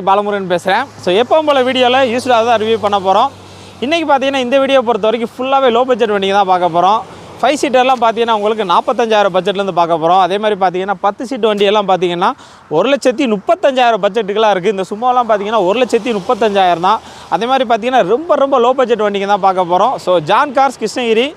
பாலமுருகன் பேசுகிறேன். ஸோ எப்பவும் போல் வீடியோவில் யூஸ்டாக தான் ரிவ்யூ பண்ண போகிறோம். இன்றைக்கி பார்த்தீங்கன்னா இந்த வீடியோ பொறுத்த வரைக்கும் ஃபுல்லாகவே லோ பட்ஜெட் வண்டிங்க தான் பார்க்க போகிறோம். 5 சீட்டர்லாம் பார்த்தீங்கன்னா உங்களுக்கு 45,000 பட்ஜெட்லேருந்து பார்க்க போகிறோம். அதே மாதிரி பார்த்தீங்கன்னா 10 சீட்டு வண்டியெல்லாம் பார்த்தீங்கன்னா 1,35,000 பட்ஜெட்டுக்கெலாம் இருக்குது. இந்த சும்மாலாம் பார்த்தீங்கன்னா 1,35,000 தான். அதே மாதிரி பார்த்தீங்கன்னா ரொம்ப லோ பட்ஜெட் வண்டிங்க தான் பார்க்க போகிறோம். So John Cars Krishnagiri.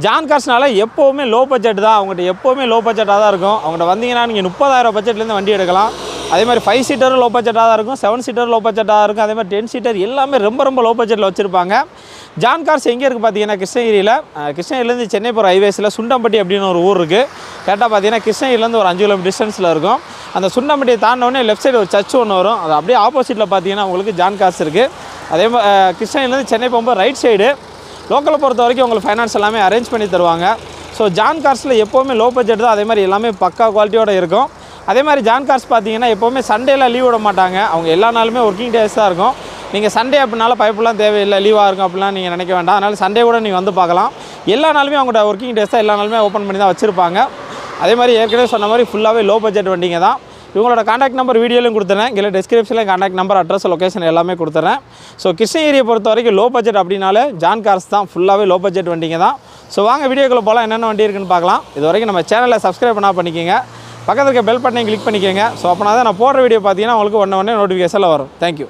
John கார்ஸ்னால எப்போவுமே லோ பட்ஜெட் தான். அவங்ககிட்ட எப்போவுமே லோ பட்ஜெட்டாக தான் இருக்கும். அவங்கள்ட்ட வந்தீங்கன்னா நீங்கள் 30,000 பட்ஜெட்லேருந்து வண்டி எடுக்கலாம். அதே மாதிரி 5 சீட்டரும் லோ பட்ஜெட்டாக தான் இருக்கும், 7 சீட்டர் லோ பட்ஜெட்டாக இருக்கும். அதே மாதிரி 10 சீட்டர் எல்லாமே ரொம்ப லோ பட்ஜெட்டில் வச்சுருப்பாங்க. ஜான் கார்ஸ் எங்கே இருக்குது பார்த்தீங்கன்னா கிருஷ்ணகிரியில், கிருஷ்ணகிரிலேருந்து சென்னை போகிற ஹைவேஸில் சுண்டம்பட்டி அப்படின்னு ஒரு ஊர் இருக்குது. கரெக்டாக பார்த்தீங்கன்னா கிருஷ்ணகிரிலேருந்து ஒரு 5 கிலோமீட்டர் டிஸ்டன்ஸில் இருக்கும். அந்த சுண்டம்பட்டியை தாண்டினோடனே லெஃப்ட் சைடு ஒரு சர்ச் ஒன்று வரும். அது அப்படியே ஆப்போசிட்டில் பார்த்தீங்கன்னா உங்களுக்கு ஜான் கார்ஸ் இருக்குது. அதே மாதிரி கிருஷ்ணகிரிலேருந்து சென்னை போகும்போது ரைட் சைடு லோக்கலை பொறுத்த வரைக்கும் உங்களுக்கு ஃபைனான்ஸ் எல்லாமே அரேஞ்ச் பண்ணி தருவாங்க. ஸோ ஜான் கார்ஸில் எப்போவுமே லோ பட்ஜெட் தான். அதே மாதிரி எல்லாமே பக்கா குவாலிட்டியோடு இருக்கும். அதே மாதிரி ஜான் கார்ஸ் பார்த்தீங்கன்னா எப்போவுமே சண்டேல லீவ் விட மாட்டாங்க. அவங்க எல்லா நாளுமே ஒர்க்கிங் டேஸ் தான் இருக்கும். நீங்கள் சண்டே அப்படினால பயப்படலாம் தேவையில்லை, லீவாக இருக்கும் அப்படிலாம் நீங்கள் நினைக்க வேண்டாம். அதனால் சண்டே கூட நீங்கள் வந்து பார்க்கலாம். எல்லா நாளுமே அவங்களோட ஒர்க்கிங் டேஸ் தான், எல்லா நாளுமே ஓப்பன் பண்ணி தான் வச்சுருப்பாங்க. அதே மாதிரி ஏற்கனவே சொன்ன மாதிரி ஃபுல்லாகவே லோ பட்ஜெட் வண்டிங்க தான். இவங்களோட காண்டாக்ட் நம்பர் வீடியோலையும் கொடுத்துறேன், கீழே டிஸ்கிரிப்ஷனில் காண்டாக்ட் நம்பர், அட்ரஸ், லொக்கேஷன் எல்லாமே கொடுத்துறேன். ஸோ கிருஷ்ணகிரியை பொறுத்த வரைக்கும் லோ பட்ஜெட் அப்படின்னாலே ஜான் கார்ஸ் தான். ஃபுல்லாகவே லோ பட்ஜெட் வண்டிங்க தான். ஸோ வாங்க வீடியோக்குள்ளே போகலாம், என்னென்ன வண்டி இருக்குன்னு பார்க்கலாம். இது வரைக்கும் நம்ம சேனலை சப்ஸ்கிரைப் பண்ணால் பண்ணிக்கோங்க, பக்கத்தில் இருக்க பெல் பட்டனை கிளிக் பண்ணிக்கோங்க. ஸோ அப்போனா தான் நான் போடுற வீடியோ பார்த்தீங்கன்னா உங்களுக்கு உடனே நோட்டிஃபிகேஷனில் வரும். தேங்க்யூ.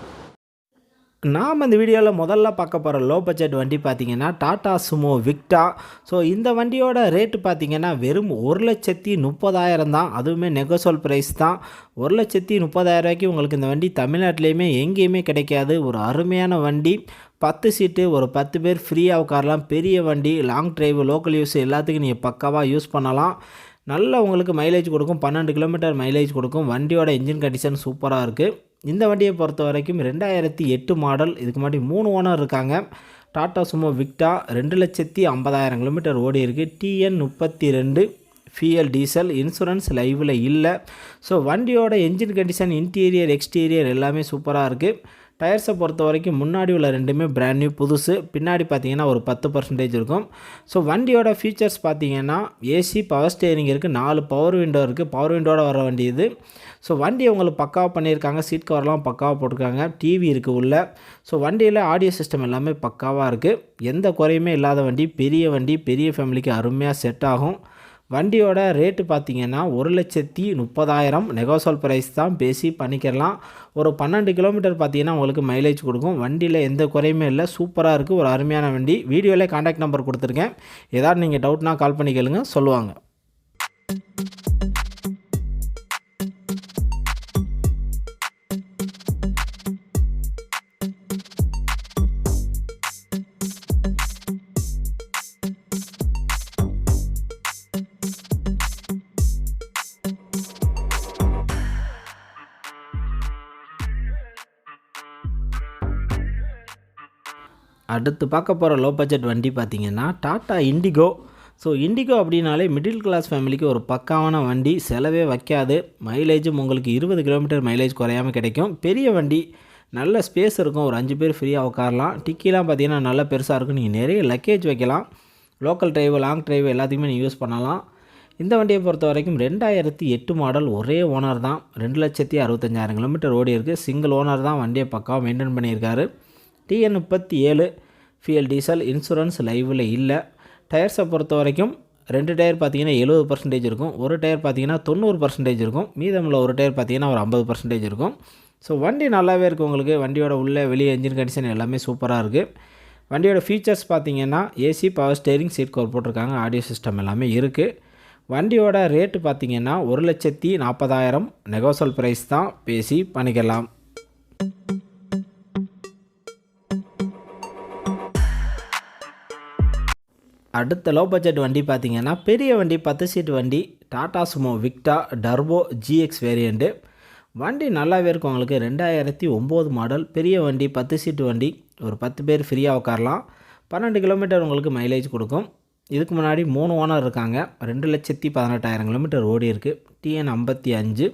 நாம் இந்த வீடியோவில் முதல்ல பார்க்க போகிற லோ பட்ஜெட் வண்டி பார்த்திங்கன்னா டாடா சுமோ விக்டா. ஸோ இந்த வண்டியோட ரேட்டு பார்த்திங்கன்னா வெறும் 1,30,000 தான். அதுவுமே நெகோசியபிள் ப்ரைஸ் தான். 1,30,000 உங்களுக்கு இந்த வண்டி தமிழ்நாட்டிலையுமே எங்கேயுமே கிடைக்காது. ஒரு அருமையான வண்டி. 10 சீட்டு, ஒரு 10 பேர் ஃப்ரீயாக உட்காரலாம். பெரிய வண்டி, லாங் டிரைவ், லோக்கல் யூஸ் எல்லாத்துக்கும் நீங்கள் பக்காவாக யூஸ் பண்ணலாம். நல்ல உங்களுக்கு மைலேஜ் கொடுக்கும், 12 கிலோமீட்டர் மைலேஜ் கொடுக்கும். வண்டியோட இன்ஜின் கண்டிஷன் சூப்பராக இருக்குது. இந்த வண்டியை பொறுத்த வரைக்கும் 2008 மாடல். இதுக்கு முன்னாடி 3 ஓனர் இருக்காங்க. டாடா சுமோ விக்டா 2,50,000 கிலோமீட்டர் ஓடி இருக்குது. TN 32 ஃபியல் diesel. இன்சூரன்ஸ் லைவில் இல்லை. ஸோ வண்டியோட என்ஜின் கண்டிஷன், இன்டீரியர், எக்ஸ்டீரியர் எல்லாமே சூப்பராக இருக்குது. டயர்ஸை பொறுத்த வரைக்கும் முன்னாடி உள்ள ரெண்டுமே பிராண்ட் நியூ புதுசு. பின்னாடி பார்த்தீங்கன்னா ஒரு 10% இருக்கும். ஸோ வண்டியோட ஃபீச்சர்ஸ் பார்த்தீங்கன்னா ஏசி, பவர் ஸ்டேரிங் இருக்குது, 4 பவர் விண்டோ இருக்குது. பவர் விண்டோட வர வண்டி இது. ஸோ வண்டி உங்களுக்கு பக்காவாக பண்ணியிருக்காங்க. சீட் கவர்லாம் பக்காவாக போட்டிருக்காங்க. டிவி இருக்குது உள்ள. ஸோ வண்டியில் ஆடியோ சிஸ்டம் எல்லாமே பக்காவாக இருக்குது. எந்த குறையுமே இல்லாத வண்டி. பெரிய வண்டி, பெரிய ஃபேமிலிக்கு அருமையாக செட் ஆகும். வண்டியோட ரேட்டு பார்த்திங்கன்னா 1,30,000 நெகோசியபிள் ப்ரைஸ் தான், பேசி பண்ணிக்கலாம். ஒரு 12 கிலோமீட்டர் பார்த்திங்கன்னா உங்களுக்கு மைலேஜ் கொடுக்கும். வண்டியில் எந்த குறையுமே இல்லை, சூப்பராக இருக்குது. ஒரு அருமையான வண்டி. வீடியோவிலே காண்டாக்ட் நம்பர் கொடுத்துருக்கேன். ஏதாவது நீங்கள் டவுட்னா கால் பண்ணி கேளுங்க, சொல்லுவாங்க. அடுத்து பார்க்க போகிற லோ பட்ஜெட் வண்டி பார்த்திங்கன்னா டாட்டா இண்டிகோ. ஸோ இண்டிகோ அப்படின்னாலே மிடில் கிளாஸ் ஃபேமிலிக்கு ஒரு பக்காவான வண்டி. செலவே வைக்காது. மைலேஜும் உங்களுக்கு 20 கிலோமீட்டர் மைலேஜ் குறையாமல் கிடைக்கும். பெரிய வண்டி, நல்ல ஸ்பேஸ் இருக்கும். ஒரு 5 பேர் ஃப்ரீயாக உட்காரலாம். டிக்கிலாம் பார்த்திங்கன்னா நல்லா பெருசாக இருக்கும். நீங்கள் நிறைய லக்கேஜ் வைக்கலாம். லோக்கல் டிரைவ், லாங் டிரைவ் எல்லாத்துக்குமே நீங்கள் யூஸ் பண்ணலாம். இந்த வண்டியை பொறுத்த வரைக்கும் 2008 மாடல். ஒரே ஓனர் தான். 2,65,000 கிலோமீட்டர் ஓடி இருக்குது. சிங்கிள் ஓனர் தான். வண்டியை பக்காவாக மெயின்டைன் பண்ணியிருக்காரு. TN 37 ஃபியல் diesel. இன்சூரன்ஸ் லைவில் இல்லை. டயர்ஸை பொறுத்த வரைக்கும் 2 டயர் பார்த்திங்கன்னா 70% இருக்கும். ஒரு டயர் பார்த்திங்கன்னா 90% இருக்கும். மீதமுள்ள ஒரு டயர் பார்த்திங்கன்னா ஒரு 50% இருக்கும். ஸோ வண்டி நல்லாவே இருக்குது உங்களுக்கு. வண்டியோட உள்ளே வெளியே என்ஜின் கண்டிஷன் எல்லாமே சூப்பராக இருக்குது. வண்டியோட ஃபீச்சர்ஸ் பார்த்திங்கன்னா AC, power steering, seat cover போட்டிருக்காங்க. ஆடியோ சிஸ்டம் எல்லாமே இருக்குது. வண்டியோட ரேட்டு பார்த்திங்கன்னா 1,40,000 நெகோசியபிள் ப்ரைஸ் தான், பேசி பண்ணிக்கலாம். அடுத்த லோ பட்ஜெட் வண்டி பார்த்திங்கன்னா பெரிய வண்டி, 10 சீட் வண்டி, Tata Sumo விக்டா turbo GX variant. வண்டி நல்லாவே இருக்கும் உங்களுக்கு. 2009 மாடல். பெரிய வண்டி, 10 சீட்டு வண்டி. ஒரு 10 பேர் ஃப்ரீயாக உட்காரலாம். 12 கிலோமீட்டர் உங்களுக்கு மைலேஜ் கொடுக்கும். இதுக்கு முன்னாடி 3 ஓனர் இருக்காங்க. 2,18,000 கிலோமீட்டர் ஓடி இருக்குது. TN 55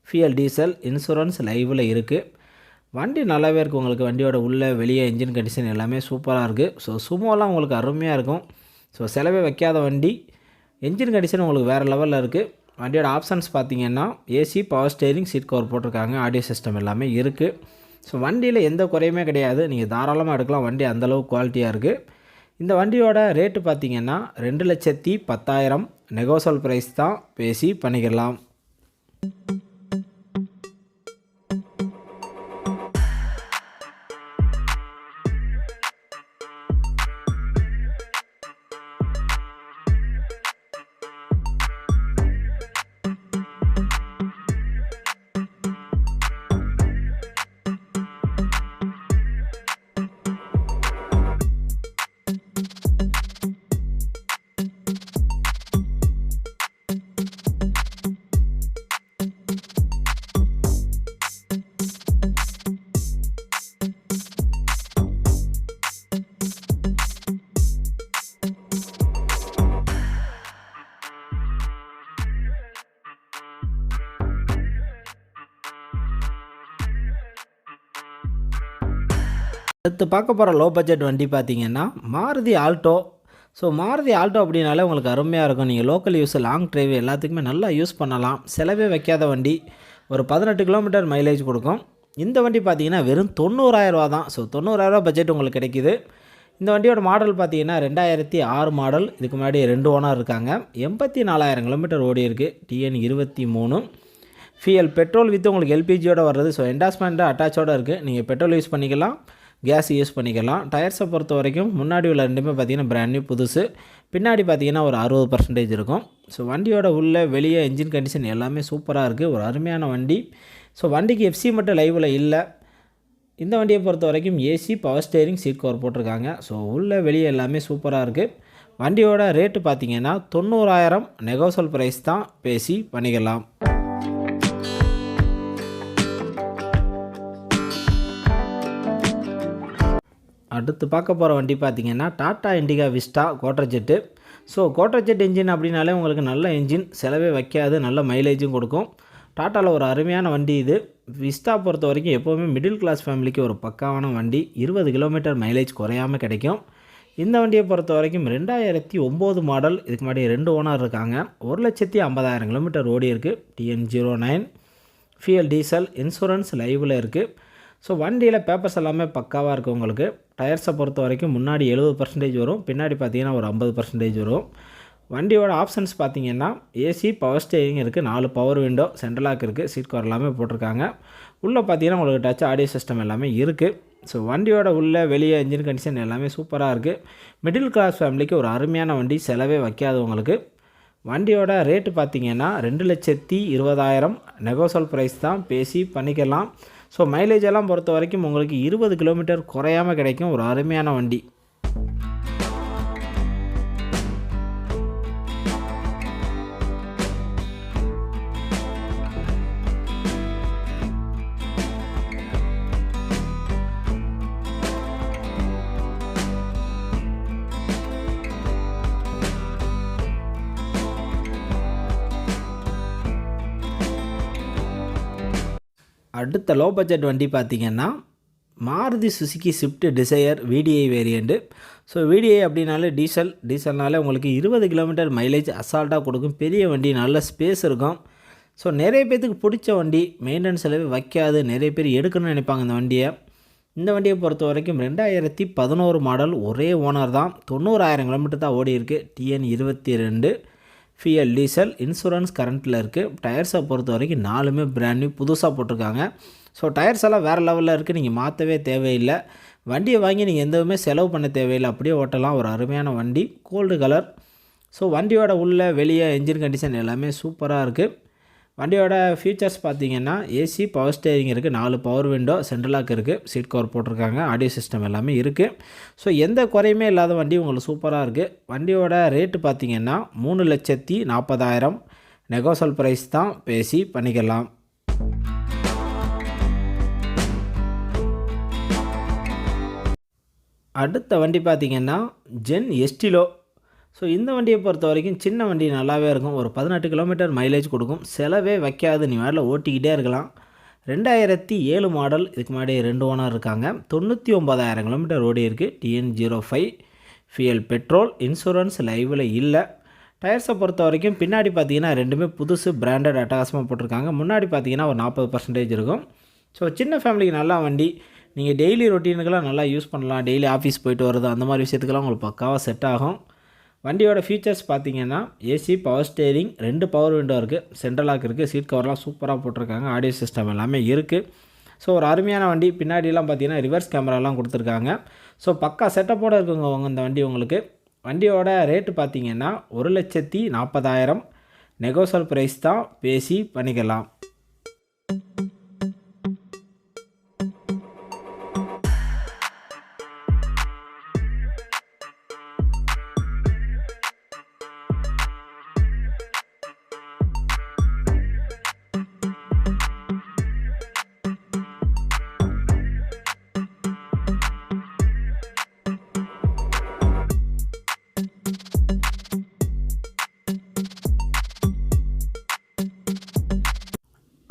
ஃபியல் diesel. இன்சூரன்ஸ் லைவில் இருக்குது. வண்டி நல்லாவே இருக்குது உங்களுக்கு. வண்டியோட உள்ளே வெளியே என்ஜின் கண்டிஷன் எல்லாமே சூப்பராக இருக்குது. ஸோ சுமோலாம் உங்களுக்கு அருமையாக இருக்கும். ஸோ செலவே வைக்காத வண்டி. என்ஜின் கண்டிஷன் உங்களுக்கு வேறு லெவலில் இருக்குது. வண்டியோட ஆப்ஷன்ஸ் பார்த்தீங்கன்னா AC, power steering, seat cover போட்டிருக்காங்க. ஆடியோ சிஸ்டம் எல்லாமே இருக்குது. ஸோ வண்டியில் எந்த குறையுமே கிடையாது. நீங்கள் தாராளமாக எடுக்கலாம். வண்டி அந்தளவு குவாலிட்டியாக இருக்குது. இந்த வண்டியோட ரேட்டு பார்த்தீங்கன்னா 2,10,000 நெகோசல் ப்ரைஸ் தான், பேசி பண்ணிக்கலாம். அடுத்து பார்க்க போகிற லோ பட்ஜெட் வண்டி பார்த்திங்கன்னா Maruti Alto. So Maruti Alto அப்படின்னாலே உங்களுக்கு அருமையாக இருக்கும். நீங்கள் லோக்கல் யூஸ், லாங் ட்ரைவ் எல்லாத்துக்குமே நல்லா யூஸ் பண்ணலாம். செலவே வைக்காத வண்டி, ஒரு 18 கிலோமீட்டர் மைலேஜ் கொடுக்கும். இந்த வண்டி பார்த்திங்கன்னா வெறும் 90,000 தான். ஸோ 90,000 பட்ஜெட் உங்களுக்கு கிடைக்கிது. இந்த வண்டியோட மாடல் பார்த்திங்கன்னா 2006 மாடல். இதுக்கு முன்னாடி 2 ஓனர் இருக்காங்க. 84,000 கிலோமீட்டர் ஓடி இருக்குது. TN 23 ஃபியல் பெட்ரோல் வித் உங்களுக்கு எல்பிஜியோட வர்றது. ஸோ என்டாஸ்மெண்ட் அட்டாச்சோடு இருக்குது. நீங்கள் பெட்ரோல் யூஸ் பண்ணிக்கலாம், கேஸ் யூஸ் பண்ணிக்கலாம். டயர்ஸை பொறுத்த வரைக்கும் முன்னாடி உள்ள ரெண்டுமே பார்த்திங்கன்னா பிராண்ட் நியூ புதுசு. பின்னாடி பார்த்திங்கன்னா ஒரு 60% இருக்கும். ஸோ வண்டியோட உள்ளே வெளியே இன்ஜின் கண்டிஷன் எல்லாமே சூப்பராக இருக்குது. ஒரு அருமையான வண்டி. ஸோ வண்டிக்கு எஃப்சி மட்டும் லைவில் இல்லை. இந்த வண்டியை பொறுத்த வரைக்கும் AC, power steering, seat cover போட்டிருக்காங்க. ஸோ உள்ளே வெளியே எல்லாமே சூப்பராக இருக்குது. வண்டியோட ரேட்டு பார்த்திங்கன்னா 90,000 நெகோசல் ப்ரைஸ் தான், பேசி பண்ணிக்கலாம். அடுத்து பார்க்க போகிற வண்டி பார்த்திங்கன்னா Tata Indica Vista Quadrajet. So Quadrajet engine அப்படின்னாலே உங்களுக்கு நல்ல இன்ஜின், செலவே வைக்காது, நல்ல மைலேஜும் கொடுக்கும். டாட்டாவில் ஒரு அருமையான வண்டி இது. விஸ்டா பொறுத்த வரைக்கும் எப்போவுமே மிடில் கிளாஸ் ஃபேமிலிக்கு ஒரு பக்காவான வண்டி. 20 கிலோமீட்டர் மைலேஜ் குறையாமல் கிடைக்கும். இந்த வண்டியை பொறுத்த வரைக்கும் 2009 மாடல். இதுக்கு முன்னாடி 2 ஓனர் இருக்காங்க. 1,50,000 கிலோமீட்டர் ஓடி இருக்குது. TN 09 ஃபியல் டீசல், இன்சூரன்ஸ் லைவில் இருக்குது. ஸோ வண்டியில் பேப்பர்ஸ் எல்லாமே பக்காவாக இருக்குது உங்களுக்கு. டயர்ஸை பொறுத்த வரைக்கும் முன்னாடி 70% வரும், பின்னாடி பார்த்தீங்கன்னா ஒரு 50% வரும். வண்டியோட ஆப்ஷன்ஸ் பார்த்தீங்கன்னா ஏசி, பவர் ஸ்டேரிங் இருக்குது, 4 பவர் விண்டோ, சென்ட்ரல் லாக் இருக்குது, சீட் கவர் எல்லாமே போட்டிருக்காங்க. உள்ளே பார்த்தீங்கன்னா உங்களுக்கு டச் ஆடியோ சிஸ்டம் எல்லாமே இருக்குது. ஸோ வண்டியோட உள்ளே வெளியே இன்ஜின் கண்டிஷன் எல்லாமே சூப்பராக இருக்குது. மிடில் கிளாஸ் ஃபேமிலிக்கு ஒரு அருமையான வண்டி, செலவே வைக்காதவங்களுக்கு. வண்டியோட ரேட்டு பார்த்திங்கன்னா 2,20,000 நெகோசல் ப்ரைஸ் தான், பேசி பண்ணிக்கலாம். ஸோ மைலேஜ் எல்லாம் பொறுத்த வரைக்கும் உங்களுக்கு 20 கிலோமீட்டர் குறையாமல் கிடைக்கும். ஒரு அருமையான வண்டி. அடுத்த லோ பட்ஜெட் வண்டி பார்த்திங்கன்னா Maruti Suzuki Swift desire VDI variant. So VDI அப்படின்னாலே டீசல்னாலே உங்களுக்கு 20 கிலோமீட்டர் மைலேஜ் அசால்ட்டாக கொடுக்கும். பெரிய வண்டி, நல்ல ஸ்பேஸ் இருக்கும். ஸோ நிறைய பேர்த்துக்கு பிடிச்ச வண்டி, மெயின்டெனன்ஸ் செலவு வைக்காது, நிறைய பேர் எடுக்கணும்னு நினைப்பாங்க இந்த வண்டியை. இந்த வண்டியை பொறுத்த வரைக்கும் 2011 மாடல், ஒரே ஓனர் தான். 90,000 கிலோமீட்டர் தான் ஓடி இருக்குது. TN 22 ஃபியல் டீசல், இன்சூரன்ஸ் கரண்ட்டில் இருக்குது. டயர்ஸை பொறுத்த வரைக்கும் 4மே பிராண்ட் நியூ புதுசாக போட்டிருக்காங்க. ஸோ டயர்ஸ் எல்லாம் வேறு லெவலில் இருக்குது. நீங்கள் மாற்றவே தேவையில்லை. வண்டியை வாங்கி நீங்கள் எதுவுமே செலவு பண்ண தேவையில்லை, அப்படியே ஓட்டலாம். ஒரு அருமையான வண்டி, கோல்டு கலர். ஸோ வண்டியோட உள்ளே வெளியே இன்ஜின் கண்டிஷன் எல்லாமே சூப்பராக இருக்குது. வண்டியோட ஃபீச்சர்ஸ் பார்த்தீங்கன்னா ஏசி, பவர் ஸ்டேரிங் இருக்குது, 4 பவர் விண்டோ, சென்ட்ரல் லாக் இருக்குது, சீட் கவர் போட்டிருக்காங்க, ஆடியோ சிஸ்டம் எல்லாமே இருக்குது. ஸோ எந்த குறையுமே இல்லாத வண்டி உங்களுக்கு சூப்பராக இருக்குது. வண்டியோட ரேட்டு பார்த்தீங்கன்னா 3,40,000 நெகோசல் ப்ரைஸ் தான், பேசி பண்ணிக்கலாம். அடுத்த வண்டி பார்த்திங்கன்னா ஜென் எஸ்டிலோ. ஸோ இந்த வண்டியை பொறுத்த வரைக்கும் சின்ன வண்டி, நல்லாவே இருக்கும். ஒரு 18 கிலோமீட்டர் மைலேஜ் கொடுக்கும். செலவே வைக்காது, நீ வேலை ஓட்டிக்கிட்டே இருக்கலாம். 2007 மாடல். இதுக்கு முன்னாடி 2 ஓனர் இருக்காங்க. 99,000 கிலோமீட்டர் ஓடி இருக்குது. TN 05 ஃபியல் பெட்ரோல், இன்சூரன்ஸ் லைவில் இல்லை. டயர்ஸை பொறுத்த வரைக்கும் பின்னாடி பார்த்தீங்கன்னா ரெண்டுமே புதுசு பிராண்டட் அட்டகாசமாக போட்டிருக்காங்க. முன்னாடி பார்த்தீங்கன்னா ஒரு 40% இருக்கும். ஸோ சின்ன ஃபேமிலிக்கு நல்லா வண்டி, நீங்கள் டெய்லி ரொட்டீனுக்கெல்லாம் நல்லா யூஸ் பண்ணலாம். டெய்லி ஆஃபீஸ் போயிட்டு வர்றது அந்த மாதிரி விஷயத்துக்கெல்லாம் உங்களுக்கு பக்காவாக செட் ஆகும். வண்டியோட ஃபீச்சர்ஸ் பார்த்தீங்கன்னா AC, power steering, 2 power window இருக்குது, சென்ட்ரல் லாக் இருக்குது, சீட் கவர்லாம் சூப்பராக போட்டிருக்காங்க, ஆடியோ சிஸ்டம் எல்லாமே இருக்குது. ஸோ ஒரு அருமையான வண்டி. பின்னாடிலாம் பார்த்தீங்கன்னா ரிவர்ஸ் கேமராலாம் கொடுத்துருக்காங்க. ஸோ பக்கா செட்டப்போடு இருக்குங்க இந்த வண்டி உங்களுக்கு. வண்டியோட ரேட்டு பார்த்தீங்கன்னா 1,40,000 நெகோசல் ப்ரைஸ் தான், பேசி பண்ணிக்கலாம்.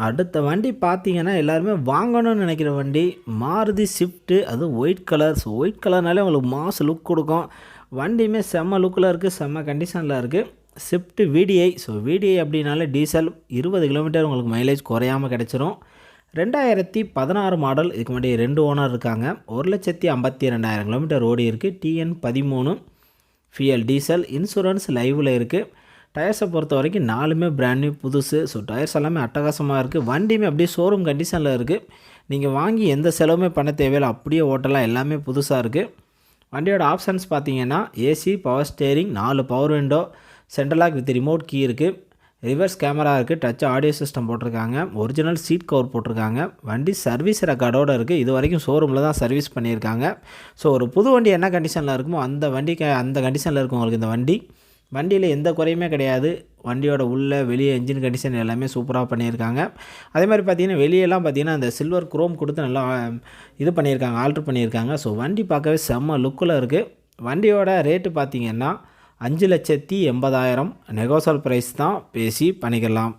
அடுத்த வண்டி பார்த்தீங்கன்னா எல்லாருமே வாங்கணும்னு நினைக்கிற வண்டி மாருதி ஸ்விஃப்ட்டு, அதுவும் ஒயிட் கலர். ஸோ ஒயிட் கலர்னாலே உங்களுக்கு மாஸ் லுக் கொடுக்கும். வண்டியுமே செம்ம லுக்கில் இருக்குது, செம்ம கண்டிஷனில் இருக்குது. Swift VDI. ஸோ VDI அப்படின்னாலே டீசல், 20 கிலோமீட்டர் உங்களுக்கு மைலேஜ் குறையாமல் கிடச்சிரும். 2016 மாடல். இதுக்கு முன்னாடி 2 ஓனர் இருக்காங்க. 1,52,000 கிலோமீட்டர் ஓடி இருக்குது. TN 13 ஃபியல் diesel. இன்சூரன்ஸ் லைவில் இருக்குது. டயர்ஸை பொறுத்த வரைக்கும் 4மே பிராண்ட் நியூ புதுசு. ஸோ டயர்ஸ் எல்லாமே அட்டகாசமாக இருக்குது. வண்டியுமே அப்படியே ஷோரூம் கண்டிஷனில் இருக்குது. நீங்கள் வாங்கி எந்த செலவுமே பண்ண தேவையில்லை, அப்படியே ஓட்டலாம். எல்லாமே புதுசாக இருக்குது. வண்டியோட ஆப்ஷன்ஸ் பார்த்தீங்கன்னா AC, power steering, 4 power window, central lock with remote key இருக்குது, ரிவர்ஸ் கேமரா இருக்குது, டச் ஆடியோ சிஸ்டம் போட்டிருக்காங்க, ஒரிஜினல் சீட் கவர் போட்டிருக்காங்க. வண்டி சர்வீஸ் ரெக்கார்டோடு இருக்குது. இது வரைக்கும் ஷோரூமில் தான் சர்வீஸ் பண்ணியிருக்காங்க. ஸோ ஒரு புது வண்டி என்ன கண்டிஷனில் இருக்குமோ அந்த வண்டிக்கு அந்த கண்டிஷனில் இருக்கும் உங்களுக்கு இந்த வண்டி. வண்டியில் எந்த குறையுமே கிடையாது. வண்டியோட உள்ளே வெளியே என்ஜின் கண்டிஷன் எல்லாமே சூப்பராக பண்ணியிருக்காங்க. அதே மாதிரி பார்த்திங்கன்னா வெளியெல்லாம் பார்த்திங்கன்னா அந்த சில்வர் குரோம் கொடுத்து நல்லா இது பண்ணியிருக்காங்க, ஆல்ட்ரு பண்ணியிருக்காங்க. ஸோ வண்டி பார்க்கவே செம்ம லுக்கில் இருக்குது. வண்டியோட ரேட்டு பார்த்திங்கன்னா 5,80,000 நெகோசல் ப்ரைஸ் தான், பேசி பண்ணிக்கலாம்.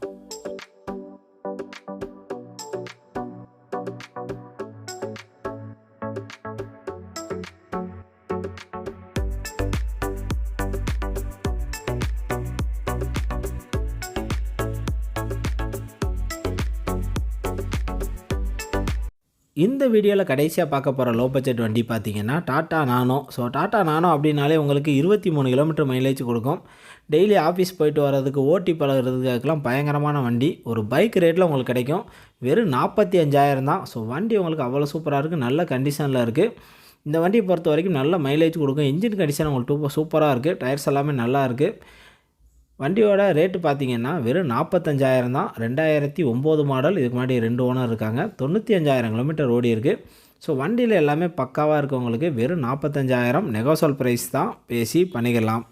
இந்த வீடியோவில் கடைசியாக பார்க்க போகிற லோ பட்ஜெட் வண்டி பார்த்தீங்கன்னா டாட்டா நானோ. ஸோ டாட்டா நானோ அப்படின்னாலே உங்களுக்கு 23 கிலோமீட்டர் மைலேஜ் கொடுக்கும். டெய்லி ஆஃபீஸ் போயிட்டு வர்றதுக்கு, ஓட்டி பழகிறதுக்கெல்லாம் பயங்கரமான வண்டி. ஒரு பைக் ரேட்டில் உங்களுக்கு கிடைக்கும். வெறும் 45,000 தான். ஸோ வண்டி உங்களுக்கு அவ்வளோ சூப்பராக இருக்குது, நல்ல கண்டிஷனில் இருக்குது. இந்த வண்டியை பொறுத்த வரைக்கும் நல்ல மைலேஜ் கொடுக்கும். இன்ஜின் கண்டிஷன் உங்களுக்கு சூப்பராக இருக்குது. டயர்ஸ் எல்லாமே நல்லா இருக்குது. வண்டியோட ரேட்டு பார்த்தீங்கன்னா வெறும் 45,000 தான். 2009 மாடல். இதுக்கு முன்னாடி 2 ஓனர் இருக்காங்க. 95,000 கிலோமீட்டர் ஓடி இருக்குது. ஸோ வண்டியில் எல்லாமே பக்காவாக இருக்குது உங்களுக்கு. வெறும் 45,000 நெகோசல் ப்ரைஸ் தான், பேசி பண்ணிக்கலாம்.